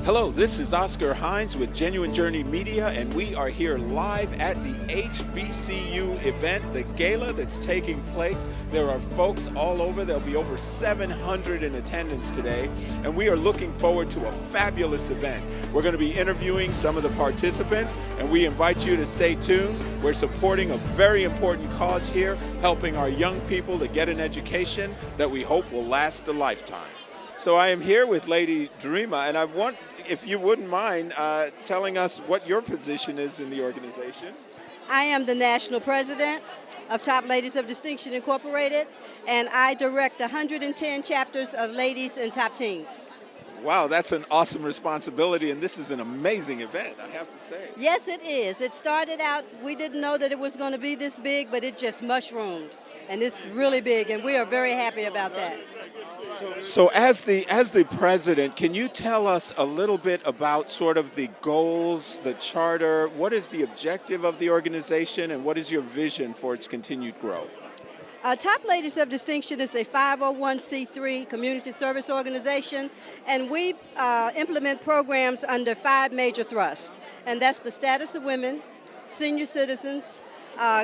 Hello, this is Oscar Hines with Genuine Journey Media, and we are here live at the HBCU event, the gala that's taking place. There are folks all over. There'll be over 700 in attendance today, and we are looking forward to a fabulous event. We're going to be interviewing some of the participants, and we invite you to stay tuned. We're supporting a very important cause here, helping our young people to get an education that we hope will last a lifetime. So I am here with Lady Dreama, and I want, if you wouldn't mind, telling us what your position is in the organization. I am the National President of Top Ladies of Distinction Incorporated, and I direct 110 chapters of Ladies and Top Teens. Wow, that's an awesome responsibility, and this is an amazing event, I have to say. Yes, it is. It started out, we didn't know that it was going to be this big, but it just mushroomed, and it's really big, and we are very happy about that. So as the president, can you tell us a little bit about sort of the goals, the charter? What is the objective of the organization, and what is your vision for its continued growth? Top Ladies of Distinction is a 501c3 community service organization, and we implement programs under 5 major thrusts, and that's the status of women, senior citizens,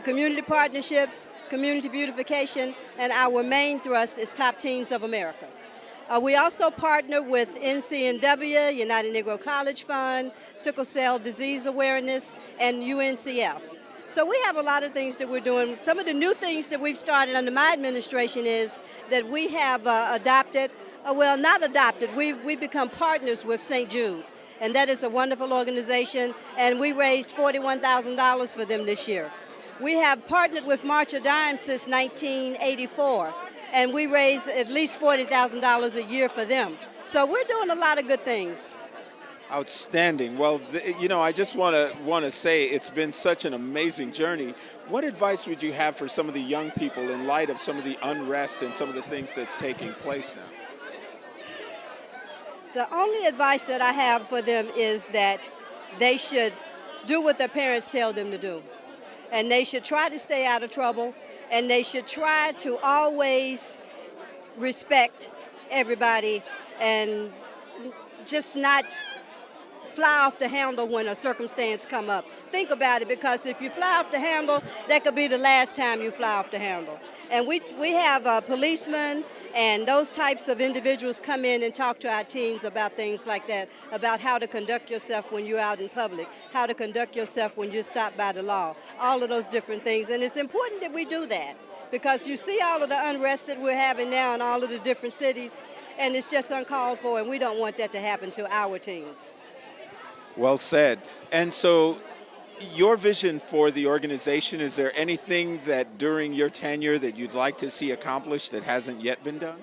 community partnerships, community beautification, and our main thrust is Top Teens of America. We also partner with NCNW, United Negro College Fund, Sickle Cell Disease Awareness, and UNCF. So we have a lot of things that we're doing. Some of the new things that we've started under my administration is that we have we become partners with St. Jude. And that is a wonderful organization, and we raised $41,000 for them this year. We have partnered with March of Dimes since 1984, and we raise at least $40,000 a year for them. So we're doing a lot of good things. Outstanding. Well, I just want to say it's been such an amazing journey. What advice would you have for some of the young people in light of some of the unrest and some of the things that's taking place now? The only advice that I have for them is that they should do what their parents tell them to do. And they should try to stay out of trouble, and they should try to always respect everybody and just not fly off the handle when a circumstance come up. Think about it, because if you fly off the handle, that could be the last time you fly off the handle. And we have policemen and those types of individuals come in and talk to our teens about things like that, about how to conduct yourself when you're out in public, how to conduct yourself when you're stopped by the law, all of those different things. And it's important that we do that, because you see all of the unrest that we're having now in all of the different cities, and it's just uncalled for, and we don't want that to happen to our teens. Well said. And so your vision for the organization, is there anything that during your tenure that you'd like to see accomplished that hasn't yet been done?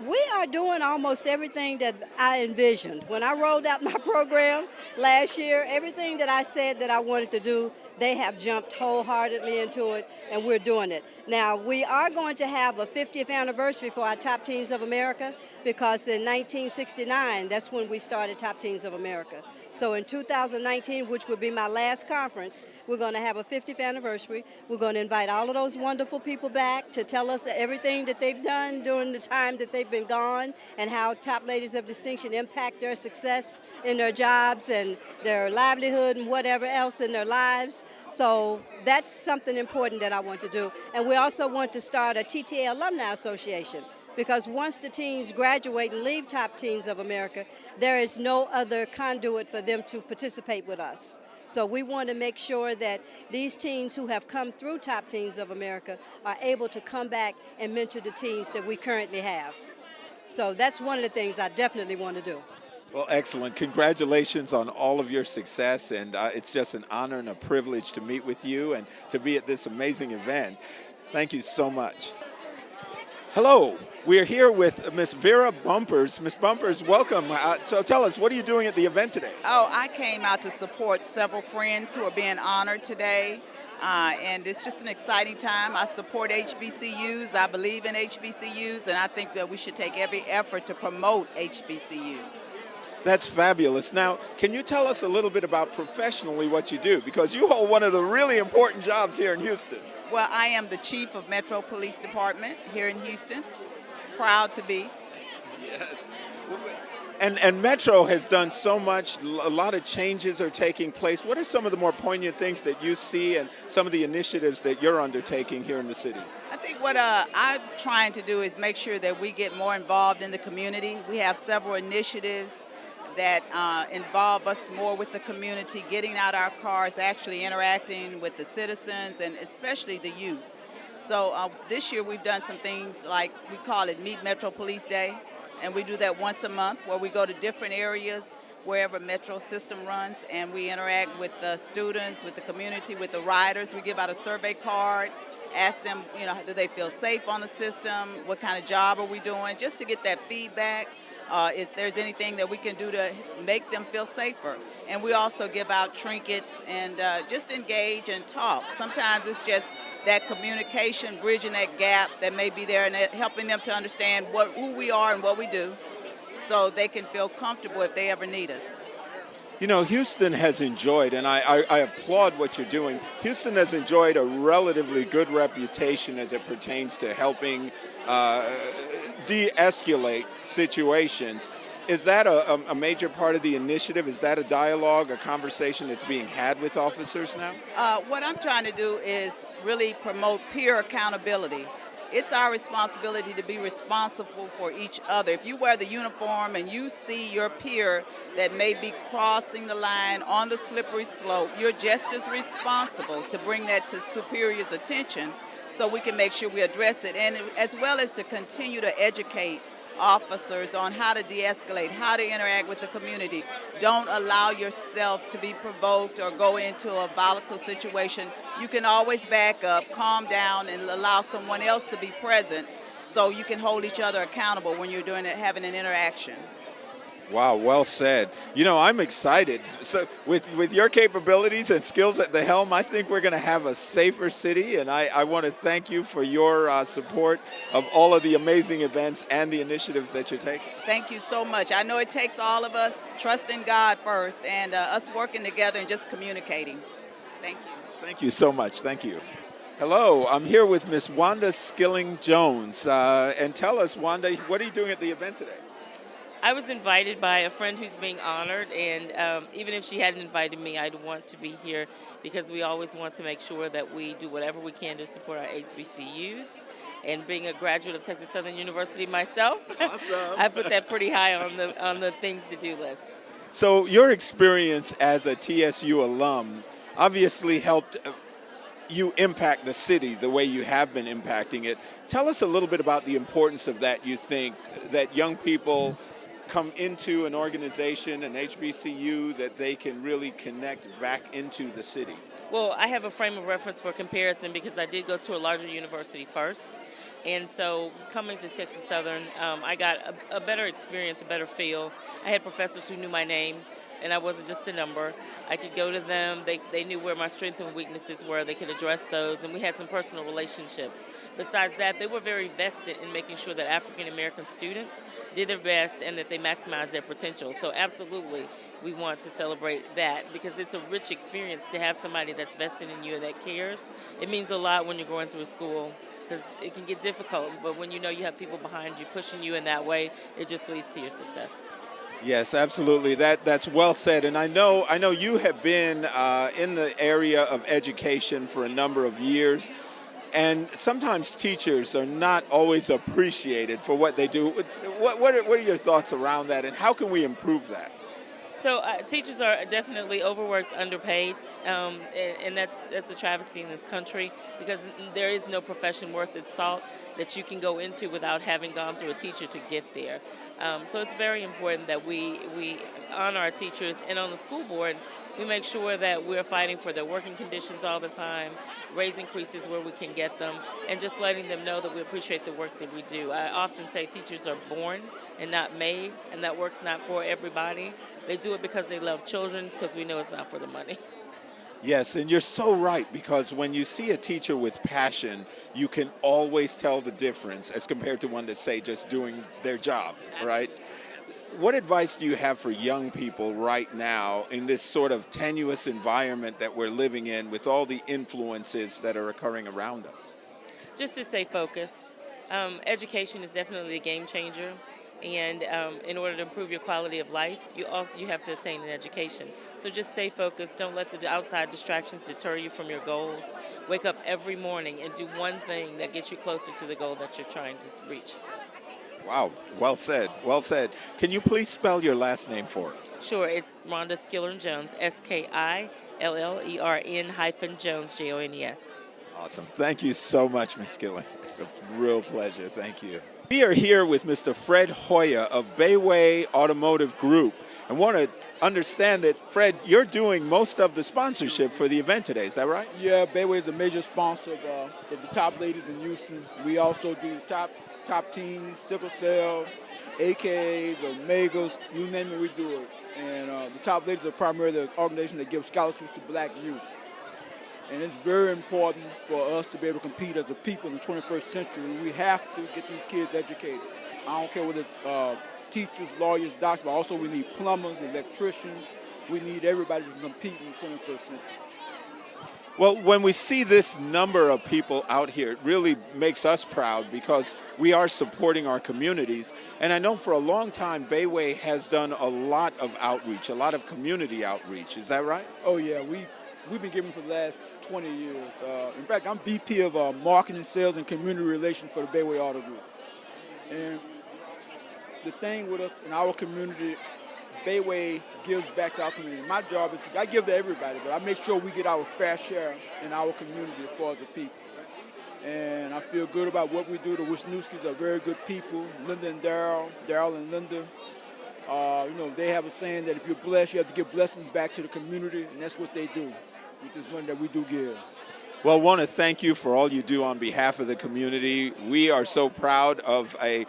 We are doing almost everything that I envisioned. When I rolled out my program last year, everything that I said that I wanted to do, they have jumped wholeheartedly into it, and we're doing it. Now, we are going to have a 50th anniversary for our Top Teens of America, because in 1969, that's when we started Top Teens of America. So in 2019, which will be my last conference, we're going to have a 50th anniversary. We're going to invite all of those wonderful people back to tell us everything that they've done during the time that they've been gone, and how Top Ladies of Distinction impact their success in their jobs and their livelihood and whatever else in their lives. So that's something important that I want to do. And we also want to start a TTA Alumni Association, because once the teens graduate and leave Top Teens of America, there is no other conduit for them to participate with us. So we want to make sure that these teens who have come through Top Teens of America are able to come back and mentor the teens that we currently have. So that's one of the things I definitely want to do. Well, excellent. Congratulations on all of your success, and it's just an honor and a privilege to meet with you and to be at this amazing event. Thank you so much. Hello, we are here with Miss Vera Bumpers. Miss Bumpers, welcome. So tell us, what are you doing at the event today? Oh, I came out to support several friends who are being honored today. And it's just an exciting time. I support HBCUs. I believe in HBCUs, and I think that we should take every effort to promote HBCUs. That's fabulous. Now, can you tell us a little bit about professionally what you do? Because you hold one of the really important jobs here in Houston. Well, I am the chief of Metro Police Department here in Houston. Proud to be. Yes. And Metro has done so much. A lot of changes are taking place. What are some of the more poignant things that you see and some of the initiatives that you're undertaking here in the city? I think what I'm trying to do is make sure that we get more involved in the community. We have several initiatives that involve us more with the community, getting out our cars, actually interacting with the citizens and especially the youth. So this year we've done some things like we call it Meet Metro Police Day, and we do that once a month where we go to different areas wherever Metro system runs, and we interact with the students, with the community, with the riders. We give out a survey card, ask them, do they feel safe on the system? What kind of job are we doing? Just to get that feedback. If there's anything that we can do to make them feel safer. And we also give out trinkets and just engage and talk. Sometimes it's just that communication, bridging that gap that may be there and helping them to understand who we are and what we do so they can feel comfortable if they ever need us. Houston has enjoyed, and I applaud what you're doing, Houston has enjoyed a relatively good reputation as it pertains to helping de-escalate situations. Is that a major part of the initiative? Is that a dialogue, a conversation that's being had with officers now? What I'm trying to do is really promote peer accountability. It's our responsibility to be responsible for each other. If you wear the uniform and you see your peer that may be crossing the line on the slippery slope, you're just as responsible to bring that to superior's attention so we can make sure we address it, and as well as to continue to educate officers on how to de-escalate, how to interact with the community. Don't allow yourself to be provoked or go into a volatile situation. You can always back up, calm down, and allow someone else to be present so you can hold each other accountable when you're having an interaction. Wow, well said. I'm excited. So with your capabilities and skills at the helm, I think we're going to have a safer city, and I want to thank you for your support of all of the amazing events and the initiatives that you're taking. Thank you so much. I know it takes all of us trusting God first and us working together and just communicating. Thank you. Thank you so much. Thank you. Hello, I'm here with Miss Wanda Skilling-Jones. And tell us, Wanda, what are you doing at the event today? I was invited by a friend who's being honored, and even if she hadn't invited me, I'd want to be here because we always want to make sure that we do whatever we can to support our HBCUs. And being a graduate of Texas Southern University myself, awesome. I put that pretty high on the things to do list. So your experience as a TSU alum obviously helped you impact the city the way you have been impacting it. Tell us a little bit about the importance of that, you think, that young people come into an organization, an HBCU, that they can really connect back into the city? Well, I have a frame of reference for comparison because I did go to a larger university first. And so coming to Texas Southern, I got a better experience, a better feel. I had professors who knew my name, and I wasn't just a number. I could go to them. They knew where my strengths and weaknesses were. They could address those, and we had some personal relationships. Besides that, they were very vested in making sure that African-American students did their best and that they maximized their potential. So absolutely, we want to celebrate that because it's a rich experience to have somebody that's vested in you and that cares. It means a lot when you're going through school because it can get difficult, but when you know you have people behind you pushing you in that way, it just leads to your success. Yes, absolutely. That's well said. And I know you have been in the area of education for a number of years, and sometimes teachers are not always appreciated for what they do. What are your thoughts around that, and how can we improve that? So teachers are definitely overworked, underpaid, and that's a travesty in this country because there is no profession worth its salt that you can go into without having gone through a teacher to get there. So it's very important that we honor our teachers, and on the school board, we make sure that we're fighting for their working conditions all the time, raise increases where we can get them, and just letting them know that we appreciate the work that we do. I often say teachers are born and not made, and that work's not for everybody. They do it because they love children, because we know it's not for the money. Yes, and you're so right, because when you see a teacher with passion, you can always tell the difference as compared to one that's, say, just doing their job, right? What advice do you have for young people right now in this sort of tenuous environment that we're living in with all the influences that are occurring around us? Just to stay focused. Education is definitely a game changer. And in order to improve your quality of life, you have to attain an education. So just stay focused. Don't let the outside distractions deter you from your goals. Wake up every morning and do one thing that gets you closer to the goal that you're trying to reach. Wow, well said, well said. Can you please spell your last name for us? Sure, it's Rhonda Skillern Jones, SKILLERN-Jones, JONES. Awesome. Thank you so much, Ms. Skilling. It's a real pleasure. Thank you. We are here with Mr. Fred Hoya of Bayway Automotive Group. And want to understand that, Fred, you're doing most of the sponsorship for the event today. Is that right? Yeah, Bayway is a major sponsor of the top ladies in Houston. We also do top teams, sickle cell, AKAs, Omegas, you name it, we do it. And the top ladies are primarily the organization that gives scholarships to black youth. And it's very important for us to be able to compete as a people in the 21st century. We have to get these kids educated. I don't care whether it's teachers, lawyers, doctors, but also we need plumbers, electricians. We need everybody to compete in the 21st century. Well, when we see this number of people out here, it really makes us proud because we are supporting our communities. And I know for a long time, Bayway has done a lot of outreach, a lot of community outreach. Is that right? Oh, yeah. We've been giving for the last 20 years. In fact, I'm VP of Marketing, Sales, and Community Relations for the Bayway Auto Group. And the thing with us in our community, Bayway gives back to our community. My job is I give to everybody, but I make sure we get our fair share in our community as far as the people. And I feel good about what we do. The Wisniewskis are very good people. Linda and Daryl and Linda. They have a saying that if you're blessed, you have to give blessings back to the community, and that's what they do with this money that we do give. Well, I want to thank you for all you do on behalf of the community. We are so proud of a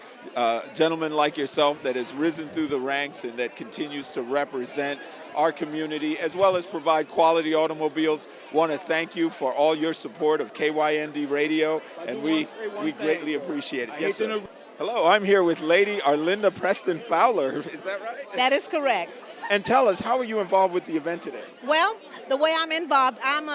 gentleman like yourself that has risen through the ranks and that continues to represent our community as well as provide quality automobiles. Want to thank you for all your support of KYND Radio, and we greatly appreciate it. Yes, sir. Hello, I'm here with Lady Arlinda Preston Fowler. Is that right? That is correct. And tell us, how are you involved with the event today? Well, the way I'm involved, I'm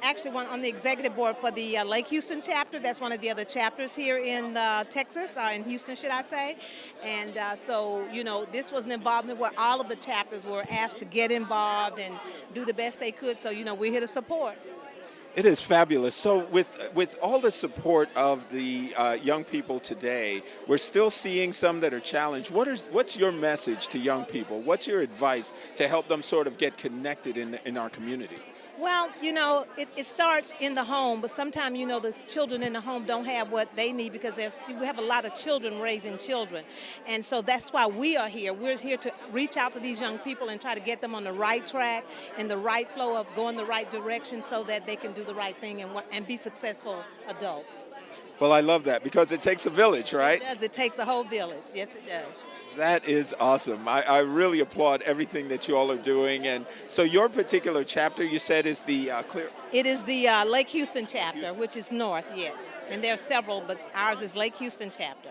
actually on the executive board for the Lake Houston chapter. That's one of the other chapters here in Texas, or in Houston, should I say. And so, this was an involvement where all of the chapters were asked to get involved and do the best they could. So, we're here to support. It is fabulous. So with all the support of the young people today, we're still seeing some that are challenged. What's your message to young people? What's your advice to help them sort of get connected in our community? Well, it starts in the home, but sometimes, the children in the home don't have what they need because we have a lot of children raising children. And so that's why we are here. We're here to reach out to these young people and try to get them on the right track and the right flow of going the right direction so that they can do the right thing and be successful adults. Well, I love that because it takes a village, right? It does. It takes a whole village. Yes, it does. That is awesome. I really applaud everything that you all are doing. And so your particular chapter, you said, is the Clear... It is the Lake Houston chapter, which is north, yes. And there are several, but ours is Lake Houston chapter.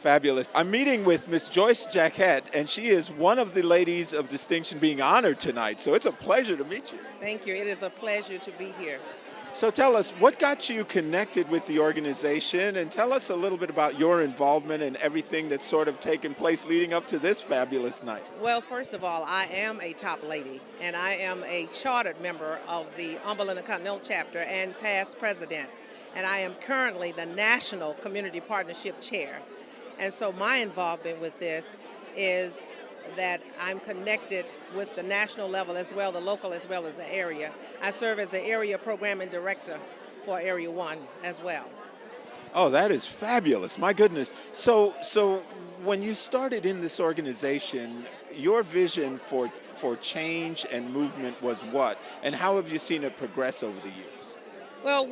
Fabulous. I'm meeting with Miss Joyce Jacket, and she is one of the ladies of distinction being honored tonight. So it's a pleasure to meet you. Thank you. It is a pleasure to be here. So tell us, what got you connected with the organization, and tell us a little bit about your involvement and everything that's sort of taken place leading up to this fabulous night. Well, first of all, I am a top lady, and I am a chartered member of the Umberland Continental Chapter and past president, and I am currently the National Community Partnership Chair. And so my involvement with this is that I'm connected with the national level as well, the local as well as the area. I serve as the area programming director for Area 1 as well. Oh, that is fabulous. My goodness. So when you started in this organization, your vision for change and movement was what? And how have you seen it progress over the years? Well,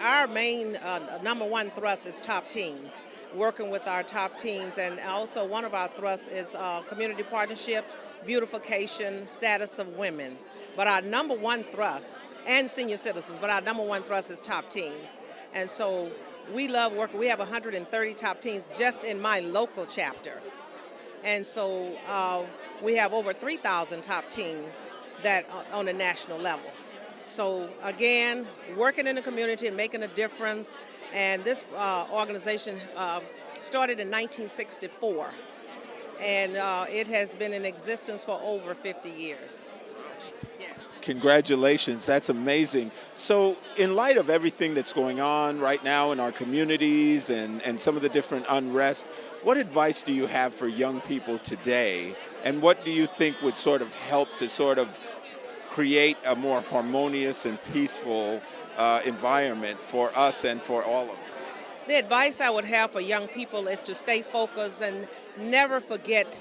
our main number one thrust is top teens, working with our top teens, and also one of our thrusts is community partnership, beautification, status of women. But our number one thrust, and senior citizens, but our number one thrust is top teens. And so we love working. We have 130 top teens just in my local chapter. And so we have over 3,000 top teens that on a national level. So again, working in the community and making a difference. And this organization started in 1964, and it has been in existence for over 50 years. Yes. Congratulations, that's amazing. So in light of everything that's going on right now in our communities and some of the different unrest, what advice do you have for young people today? And what do you think would sort of help to sort of create a more harmonious and peaceful environment for us and for all of us? The advice I would have for young people is to stay focused and never forget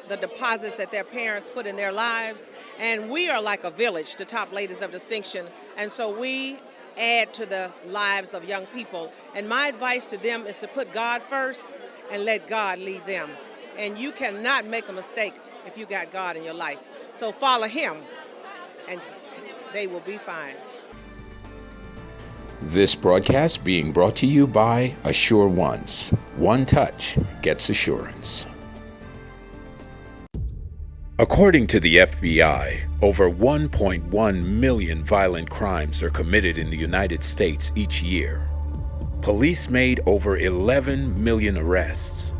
the deposits that their parents put in their lives. And we are like a village, the top ladies of distinction. And so we add to the lives of young people. And my advice to them is to put God first and let God lead them. And you cannot make a mistake if you got God in your life. So follow him and they will be fine. This broadcast being brought to you by Assure Once. One touch gets assurance. According to the FBI, over 1.1 million violent crimes are committed in the United States each year. Police made over 11 million arrests.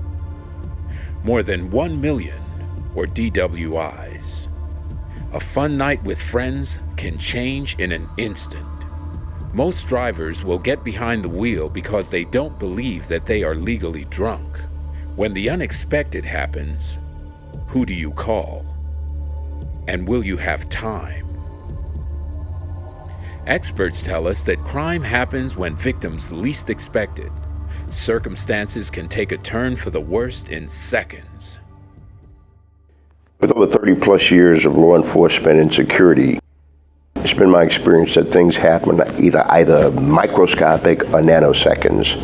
More than 1 million were DWIs. A fun night with friends can change in an instant. Most drivers will get behind the wheel because they don't believe that they are legally drunk. When the unexpected happens, who do you call? And will you have time? Experts tell us that crime happens when victims least expect it. Circumstances can take a turn for the worst in seconds. With over 30 plus years of law enforcement and security, it's been my experience that things happen either microscopic or nanoseconds.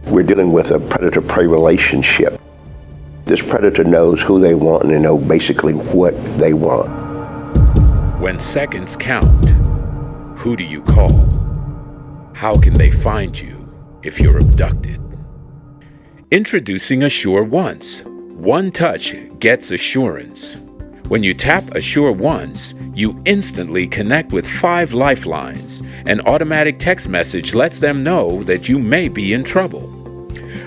We're dealing with a predator-prey relationship. This predator knows who they want and they know basically what they want. When seconds count, who do you call? How can they find you if you're abducted? Introducing Assure Once. One touch gets assurance. When you tap Assure Once, you instantly connect with 5 lifelines. An automatic text message lets them know that you may be in trouble.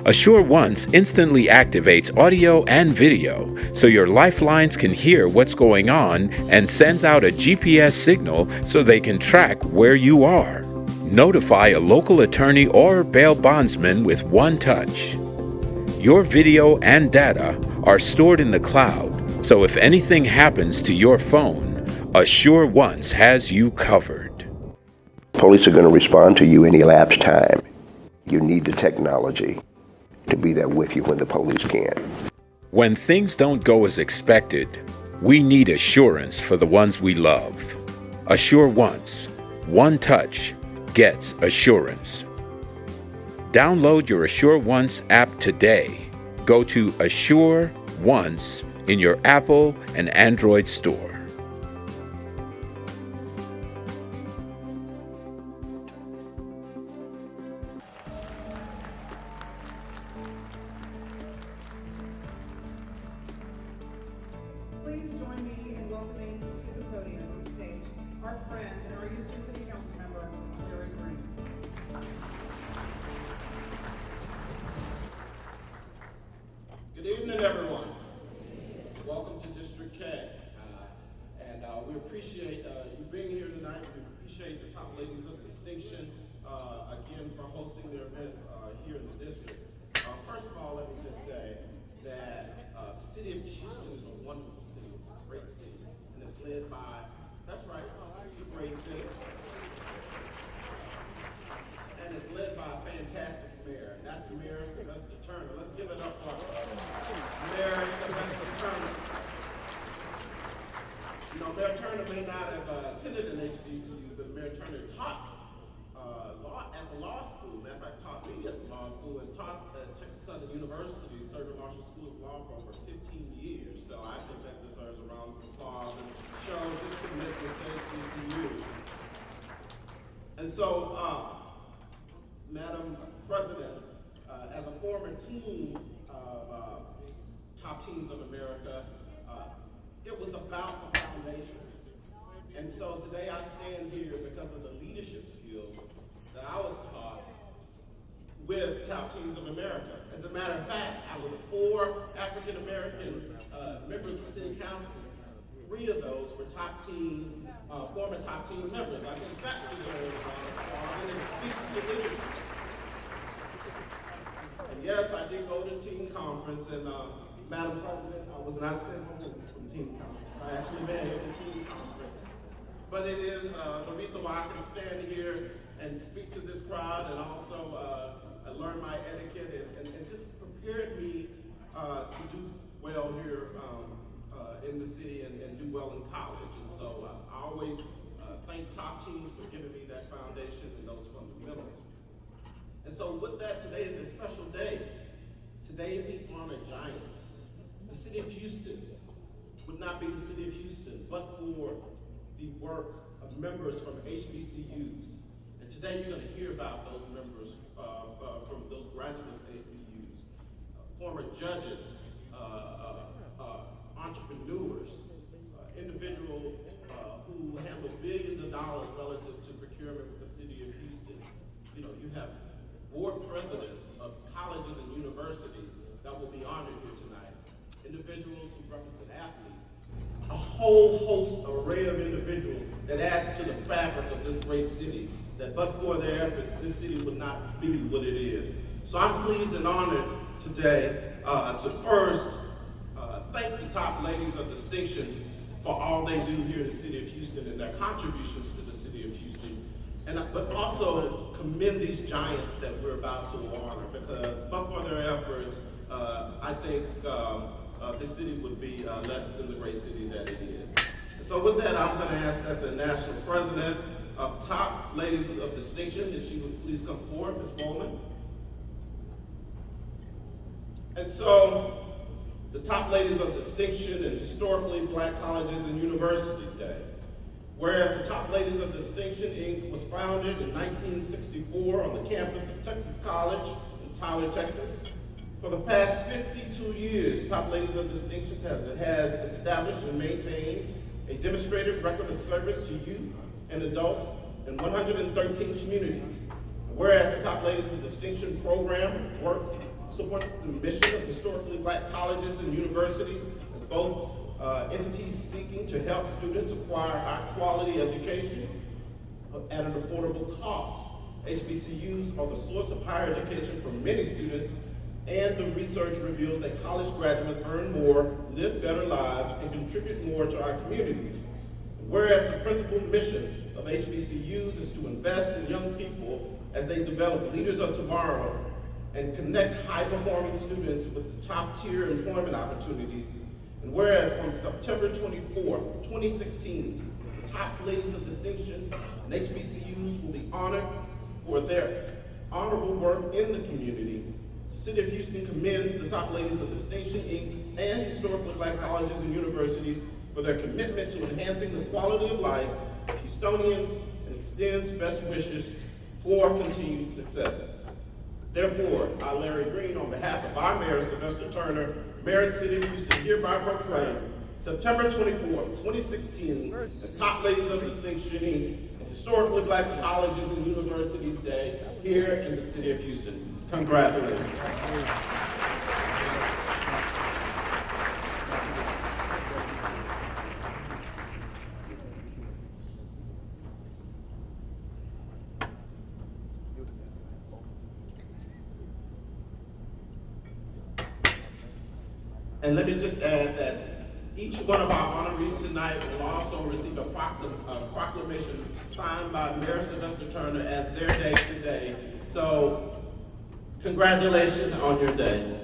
Assure Once instantly activates audio and video so your lifelines can hear what's going on and sends out a GPS signal so they can track where you are. Notify a local attorney or bail bondsman with one touch. Your video and data are stored in the cloud, so if anything happens to your phone, Assure Once has you covered. Police are going to respond to you in elapsed time. You need the technology to be there with you when the police can't. When things don't go as expected, we need assurance for the ones we love. Assure Once. One touch gets assurance. Download your Assure Once app today. Go to Assure Once in your Apple and Android store. Please join me in welcoming to the podium on the stage our friend and our Houston City Council member, Vera Bumpers. Good evening, everyone. Welcome to District K. And we appreciate you being here tonight. We appreciate the top ladies of distinction, again, for hosting their event here in the district. First of all, let me just say that the city of Houston is a wonderful city. It's a great city. And it's led by, that's right, it's a great city. And it's led by a fantastic mayor, and that's Mayor Sylvester Turner. Let's give it up for Mayor Sylvester Turner. You know, Mayor Turner may not have attended an HBCU, but Mayor Turner taught law at the law school. Matter of fact, taught me at the law school and taught at Texas Southern University, Thurgood Marshall School of Law for over 15 years. So I think that deserves a round of applause and shows his commitment to HBCU. And so, Madam President, as a former team of Top Teams of America, it was about the foundation. And so today I stand here because of the leadership skills that I was taught with Top Teams of America. As a matter of fact, out of the 4 African American members of City Council, 3 of those were former top team members. I think that was and it speaks to leadership. And yes, I did go to team conference, and Madam President, I was not sent home from team conference. I actually made it to team conference. But it is the reason why I can stand here and speak to this crowd, and also learn my etiquette and just prepared me to do well here in the city and do well in college. And so I always thank Top Teams for giving me that foundation and those fundamentals. And so with that, today is a special day. Today we honor giants. The city of Houston would not be the city of Houston but for the work of members from HBCUs. And today you're going to hear about those members from those graduates of HBCUs, former judges, entrepreneurs, individuals who handle billions of dollars relative to procurement with the city of Houston. You know, you have board presidents of colleges and universities that will be honored here tonight, individuals who represent athletes, a whole host, array of individuals that adds to the fabric of this great city, that but for their efforts, this city would not be what it is. So I'm pleased and honored today to first thank the top ladies of distinction for all they do here in the city of Houston and their contributions to the city of Houston, but also commend these giants that we're about to honor, because but for their efforts, I think this city would be less than the great city that it is. And so with that, I'm going to ask that the national president of top ladies of distinction, if she would please come forward, Ms. Bowman. And so, the top ladies of distinction in historically black colleges and universities day. Whereas the Top Ladies of Distinction, Inc. was founded in 1964 on the campus of Texas College in Tyler, Texas. For the past 52 years, Top Ladies of Distinction has established and maintained a demonstrated record of service to youth and adults in 113 communities. Whereas the Top Ladies of Distinction program supports the mission of historically black colleges and universities as both entities seeking to help students acquire high-quality education at an affordable cost. HBCUs are the source of higher education for many students, and the research reveals that college graduates earn more, live better lives, and contribute more to our communities. Whereas the principal mission of HBCUs is to invest in young people as they develop leaders of tomorrow and connect high-performing students with top-tier employment opportunities. And whereas on September 24, 2016, the Top Ladies of Distinction and HBCUs will be honored for their honorable work in the community, the City of Houston commends the Top Ladies of Distinction, Inc. and historically black colleges and universities for their commitment to enhancing the quality of life of Houstonians and extends best wishes for continued success. Therefore, I, Larry Green, on behalf of our Mayor, Sylvester Turner, Mayor of the City of Houston, hereby proclaim September 24, 2016 as Top Ladies of Distinction, Inc. and Historically Black Colleges and Universities Day here in the City of Houston. Congratulations. And let me just add that each one of our honorees tonight will also receive a proclamation signed by Mayor Sylvester Turner as their day today. So, congratulations on your day.